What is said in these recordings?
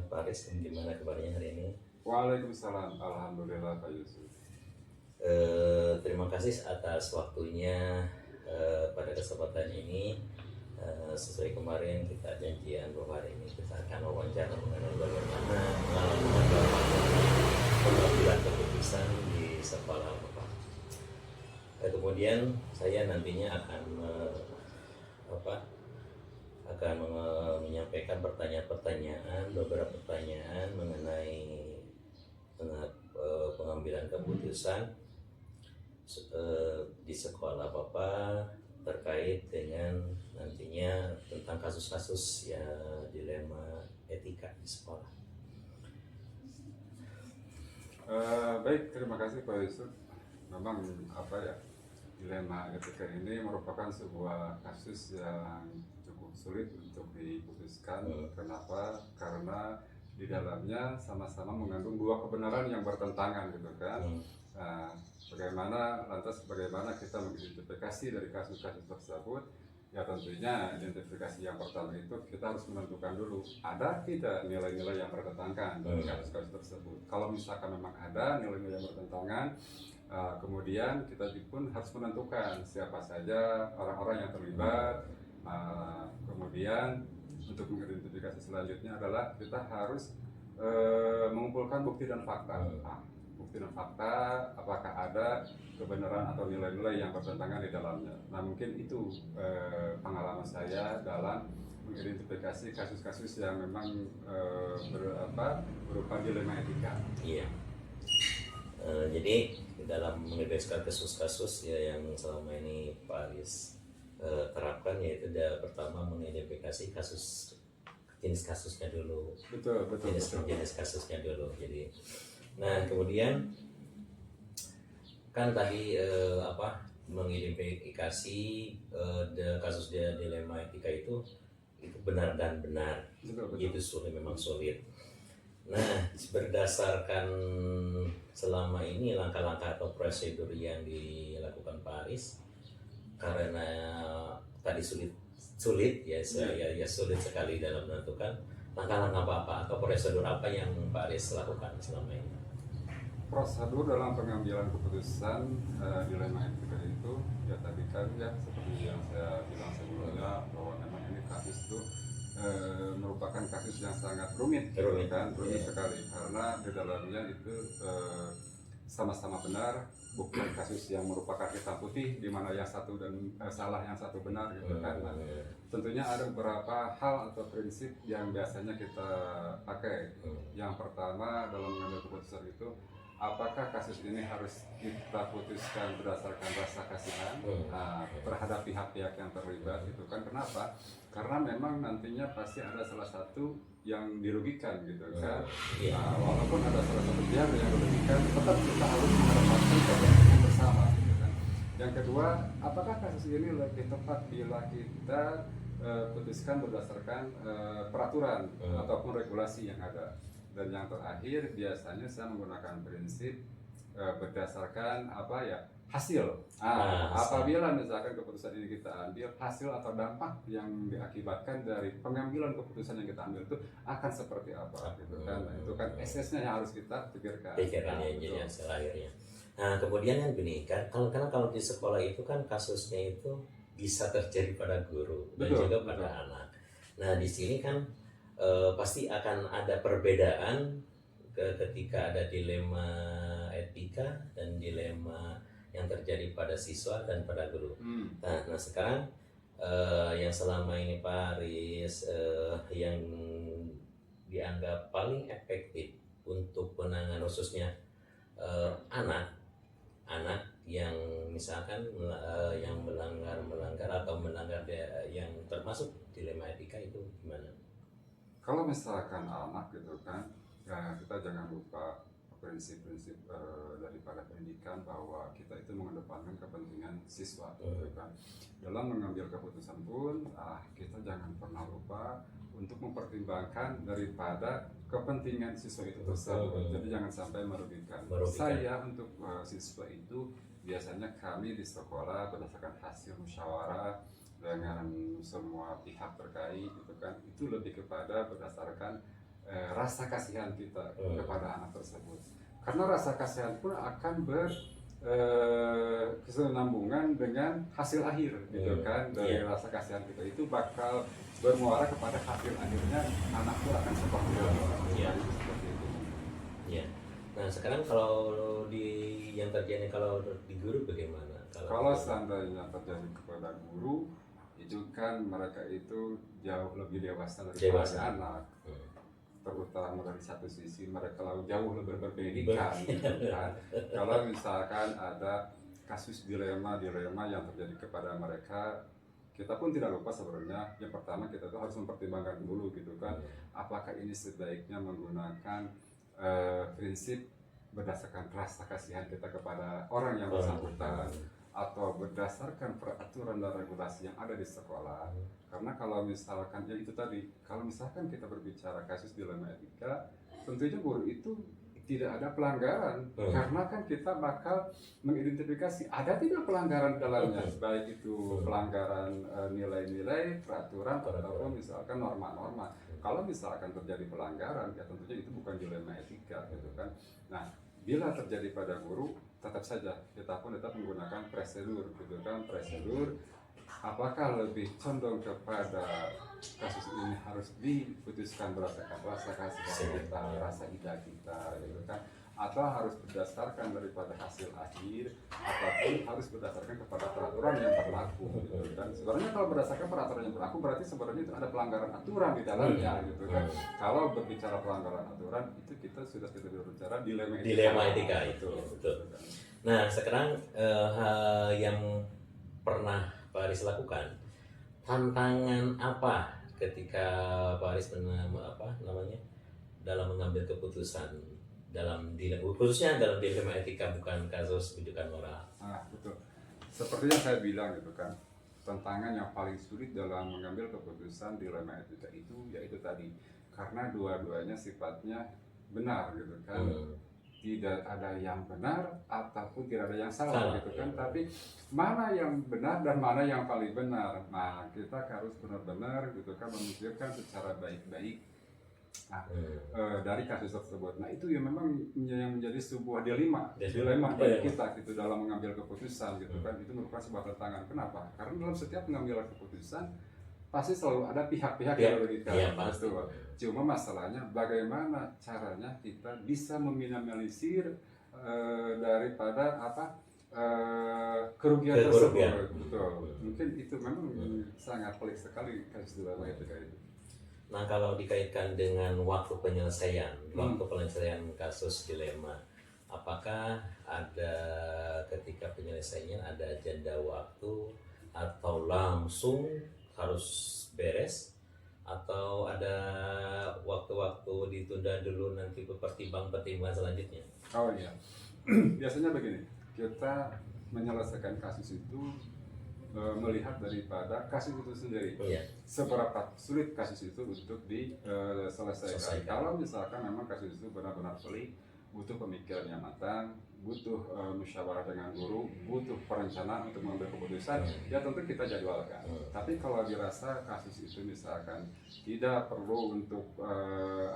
Pak Aris, gimana kabarnya hari ini? Waalaikumsalam. Alhamdulillah Pak Yusuf. Terima kasih atas waktunya pada kesempatan ini. Sesuai kemarin kita janjian bahwa hari ini kita akan wawancara mengenai bagaimana pengalaman Bapak pengambilan keputusan di sekolah Bapak. Kemudian saya nantinya akan menyampaikan beberapa pertanyaan mengenai pengambilan keputusan di sekolah Bapak terkait dengan nantinya tentang kasus-kasus ya dilema etika di sekolah. Baik, terima kasih Pak Yusuf. Memang dilema etika ini merupakan sebuah kasus yang cukup sulit untuk diputuskan. Kenapa? Karena di dalamnya sama-sama mengandung dua kebenaran yang bertentangan, gitu kan. Bagaimana kita mengidentifikasi dari kasus-kasus tersebut? Ya tentunya identifikasi yang pertama itu kita harus menentukan dulu ada tidak nilai-nilai yang bertentangan dari kasus-kasus tersebut. Kalau misalkan memang ada nilai-nilai yang bertentangan, kemudian kita pun harus menentukan siapa saja orang-orang yang terlibat. Kemudian untuk mengidentifikasi selanjutnya adalah kita harus mengumpulkan bukti dan fakta. Bukti dan fakta, apakah ada kebenaran atau nilai-nilai yang bertentangan di dalamnya. Nah, mungkin itu pengalaman saya dalam mengidentifikasi kasus-kasus yang memang berupa dilema etika. Iya. Jadi dalam mengidentifikasi kasus-kasus ya yang selama ini Pak Aris terapkan, yaitu pertama mengidentifikasi jenis kasusnya dulu. Betul. Jenis kasusnya dulu. Jadi, nah kemudian kan tadi mengidentifikasi kasus dilema etika itu benar dan benar. Betul. Itu memang sulit. Nah, berdasarkan selama ini langkah-langkah atau prosedur yang dilakukan Pak Aris, karena tadi sulit ya sulit sekali dalam menentukan langkah-langkah apa atau prosedur apa yang Pak Aris lakukan selama ini. Prosedur dalam pengambilan keputusan dilema etika itu ya tadi kan ya seperti yang saya bilang sebelumnya bahwa memang ini kasus itu merupakan kasus yang sangat rumit sekali, karena di dalamnya itu sama-sama benar, bukan kasus yang merupakan hitam putih di mana yang satu dan salah yang satu benar, gitu kan. Nah, tentunya ada beberapa hal atau prinsip yang biasanya kita pakai. Yang pertama dalam mengambil keputusan itu, apakah kasus ini harus kita putuskan berdasarkan rasa kasihan terhadap pihak-pihak yang terlibat, itu kan. Kenapa? Karena memang nantinya pasti ada salah satu yang dirugikan, gitu kan. Walaupun ada salah satu pihak yang dirugikan, tetap kita harus mendapatkan kepentingan bersama, gitu kan. Yang kedua, apakah kasus ini lebih tepat bila kita putuskan berdasarkan peraturan ataupun regulasi yang ada. Dan yang terakhir, biasanya saya menggunakan prinsip berdasarkan hasil. Apabila misalkan keputusan ini kita ambil, hasil atau dampak yang diakibatkan dari pengambilan keputusan yang kita ambil itu akan seperti apa, gitu kan. Nah, itu kan esesnya yang harus kita pikirkan. Yang selanjutnya. Nah, kemudian yang gini kan, kalau di sekolah itu kan kasusnya itu bisa terjadi pada guru dan juga pada anak. Nah, di sini kan pasti akan ada perbedaan ketika ada dilema etika dan dilema yang terjadi pada siswa dan pada guru. Nah sekarang yang selama ini Pak Aris yang dianggap paling efektif untuk penanganan khususnya anak yang misalkan yang melanggar atau melanggar yang termasuk dilema etika itu gimana? Kalau misalkan anak, gitu kan, ya kita jangan lupa prinsip-prinsip daripada pendidikan, bahwa kita itu mengedepankan kepentingan siswa, gitu kan. Dalam mengambil keputusan pun kita jangan pernah lupa untuk mempertimbangkan daripada kepentingan siswa itu tersebut. Jadi jangan sampai merugikan. Saya untuk siswa itu biasanya kami di sekolah berdasarkan hasil musyawarah dengan semua pihak terkait, gitu kan. Itu lebih kepada berdasarkan rasa kasihan kita kepada anak tersebut. Karena rasa kasihan pun akan kesinambungan dengan hasil akhir gitu kan, dari rasa kasihan kita itu bakal bermuara kepada hasil akhirnya anak itu akan seperti itu. Ya. Nah sekarang kalau yang terjadi kalau di guru bagaimana? Kalau seandainya terjadi kepada guru itu kan mereka itu jauh lebih dewasa daripada anak. Terutama dari satu sisi mereka jauh lebih berpendidikan gitu kan. Kalau misalkan ada kasus dilema yang terjadi kepada mereka, kita pun tidak lupa sebenarnya yang pertama kita tuh harus mempertimbangkan dulu gitu kan, apakah ini sebaiknya menggunakan prinsip berdasarkan rasa kasihan kita kepada orang yang bersangkutan atau berdasarkan peraturan dan regulasi yang ada di sekolah. Karena kalau misalkan ya itu tadi, kalau misalkan kita berbicara kasus dilema etika, tentunya guru itu tidak ada pelanggaran, karena kan kita bakal mengidentifikasi ada tidak pelanggaran dalamnya, baik itu pelanggaran nilai-nilai, peraturan ataupun misalkan norma-norma. Kalau misalkan terjadi pelanggaran, ya tentunya itu bukan dilema etika gitu kan. Nah, bila terjadi pada guru, tetap saja kita pun tetap menggunakan prosedur gitu kan. Prosedur apakah lebih condong kepada kasus ini harus diputuskan berdasarkan rasa kasih kita, rasa ida kita gitu kan, atau harus berdasarkan daripada hasil akhir, ataupun harus berdasarkan kepada peraturan yang berlaku gitu kan. Sebenarnya kalau berdasarkan peraturan yang berlaku berarti sebenarnya itu ada pelanggaran aturan di dalamnya gitu kan. Kalau berbicara pelanggaran aturan itu kita sudah tidak berbicara dilema etika itu. Betul. Nah sekarang yang pernah Pak Aris lakukan, tantangan apa ketika Pak Aris dalam mengambil keputusan khususnya dalam dilema etika, bukan kasus rujukan moral. Betul. Seperti yang saya bilang gitu kan, tantangan yang paling sulit dalam mengambil keputusan dilema etika itu yaitu tadi, karena dua-duanya sifatnya benar gitu kan. Tidak ada yang benar ataupun tidak ada yang salah gitu kan, tapi mana yang benar dan mana yang paling benar. Nah, kita harus benar-benar gitu kan memikirkan secara baik-baik dari kasus tersebut. Nah, itu yang memang yang menjadi sebuah dilema bagi kita gitu dalam mengambil keputusan gitu kan. Itu merupakan sebuah tantangan. Kenapa? Karena dalam setiap mengambil keputusan pasti selalu ada pihak-pihak yang merugikan. Cuma masalahnya bagaimana caranya kita bisa meminimalisir daripada kerugian tersebut. Betul. Mungkin itu memang sangat pelik sekali kasus dilema etika itu. Nah kalau dikaitkan dengan waktu penyelesaian kasus dilema, apakah ada ketika penyelesaiannya ada jeda waktu atau langsung harus beres, atau ada waktu-waktu ditunda dulu nanti pertimbangan selanjutnya? Oh iya, biasanya begini, kita menyelesaikan kasus itu melihat daripada kasus itu sendiri, seberapa sulit kasus itu untuk diselesaikan. Kalau misalkan memang kasus itu benar-benar sulit, butuh pemikiran yang matang, butuh musyawarah dengan guru, butuh perencanaan untuk mengambil keputusan, ya tentu kita jadwalkan. Tapi kalau dirasa kasus itu misalkan tidak perlu untuk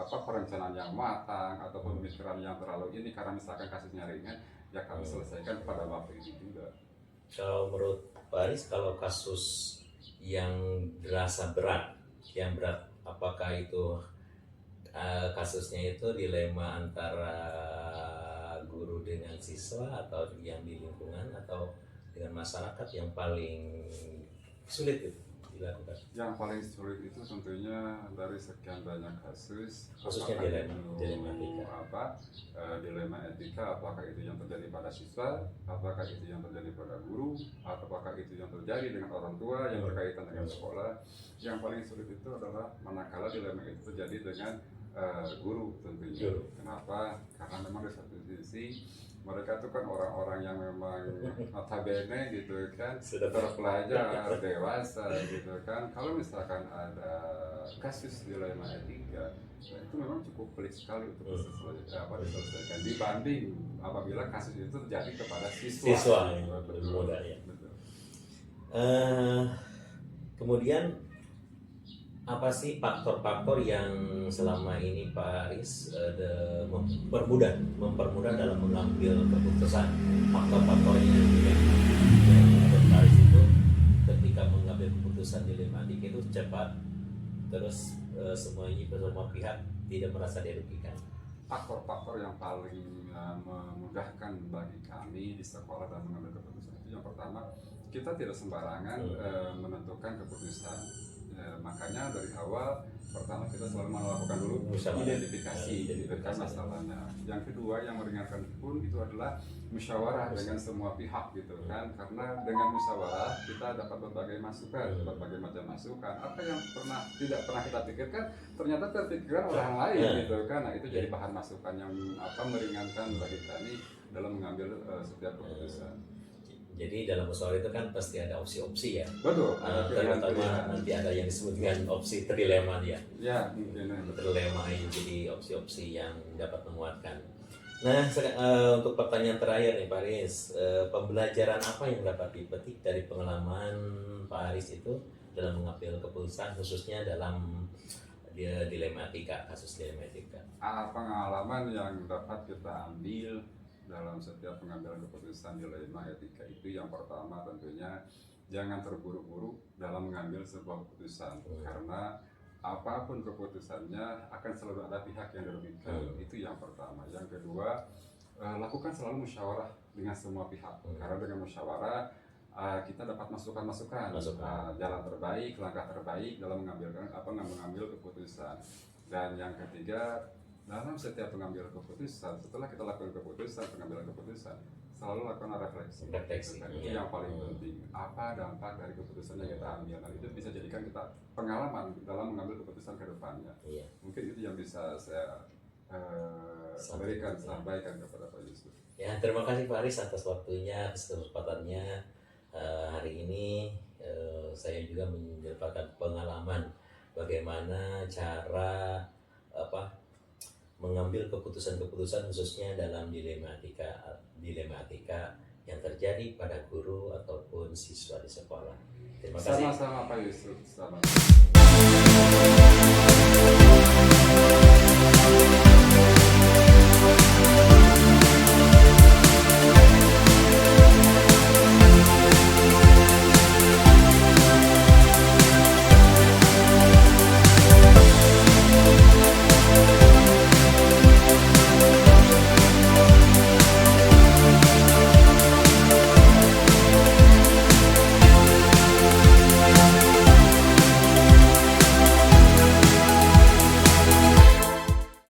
perencanaan yang matang atau pemikiran yang terlalu ini, karena misalkan kasusnya ringan, ya kami selesaikan pada waktu itu juga. Kalau menurut Pak Aris, kalau kasus yang dirasa berat, apakah itu kasusnya itu dilema antara guru dengan siswa, atau yang di lingkungan, atau dengan masyarakat yang paling sulit itu dilakukan? Yang paling sulit itu tentunya dari sekian banyak kasus, khususnya dilema etika, apakah itu yang terjadi pada siswa, apakah itu yang terjadi pada guru, atau apakah itu yang terjadi dengan orang tua yang berkaitan dengan sekolah. Yang paling sulit itu adalah manakala dilema itu terjadi dengan guru tentunya. Kenapa? Karena memang di satu sisi mereka itu kan orang-orang yang memang notabene gitu kan, sudah terpelajar, dewasa gitu kan. Kalau misalkan ada kasus dilema etika, itu memang cukup pelik sekali untuk diselesaikan dibanding apabila kasus itu terjadi kepada siswa yang muda ya. Kemudian apa sih faktor-faktor yang selama ini Pak Aris mempermudah dalam mengambil keputusan, faktor-faktornya yang menurut Pak Aris itu ketika mengambil keputusan dilematik itu cepat, terus semua pihak tidak merasa dirugikan. Faktor-faktor yang paling memudahkan bagi kami di sekolah dalam mengambil keputusan itu yang pertama, kita tidak sembarangan menentukan keputusan. Makanya dari awal pertama kita selalu melakukan dulu identifikasi masalahnya. Yang kedua yang meringankan pun itu adalah musyawarah dengan semua pihak gitu kan, karena dengan musyawarah kita dapat berbagai masukan, berbagai macam masukan. Apa yang tidak pernah kita pikirkan ternyata terpikirkan orang lain gitu kan. Nah itu jadi bahan masukan yang meringankan bagi kami dalam mengambil setiap keputusan. Jadi dalam musyawarah itu kan pasti ada opsi-opsi ya. Betul. Terutama nanti ada yang disebut dengan opsi trilema ya. Ya, mungkin. Trilema yang jadi opsi-opsi yang dapat menguatkan. Nah, untuk pertanyaan terakhir nih Pak Aris, pembelajaran apa yang dapat dipetik dari pengalaman Pak Aris itu dalam mengambil keputusan khususnya dalam dilematika, kasus dilematika? Pengalaman yang dapat kita ambil dalam setiap pengambilan keputusan dilema etika itu yang pertama tentunya jangan terburu-buru dalam mengambil sebuah keputusan, karena apapun keputusannya akan selalu ada pihak yang dirugikan. Itu yang pertama. Yang kedua, lakukan selalu musyawarah dengan semua pihak, karena dengan musyawarah kita dapat masukan-masukan, jalan terbaik, langkah terbaik dalam mengambil keputusan. Dan yang ketiga, dalam setiap pengambilan keputusan, setelah kita lakukan pengambilan keputusan, selalu lakukan refleksi. Itu yang paling penting. Apa dampak dari keputusan yang kita ambil? Nah, itu bisa jadikan kita pengalaman dalam mengambil keputusan ke depannya. Mungkin itu yang bisa saya sampaikan kepada Pak Yusuf. Ya, terima kasih Pak Aris atas waktunya, atas kesempatannya hari ini. Saya juga mendapatkan pengalaman bagaimana cara mengambil keputusan-keputusan khususnya dalam dilematika yang terjadi pada guru ataupun siswa di sekolah. Terima kasih. Sama-sama Pak Yusuf. Sama-sama.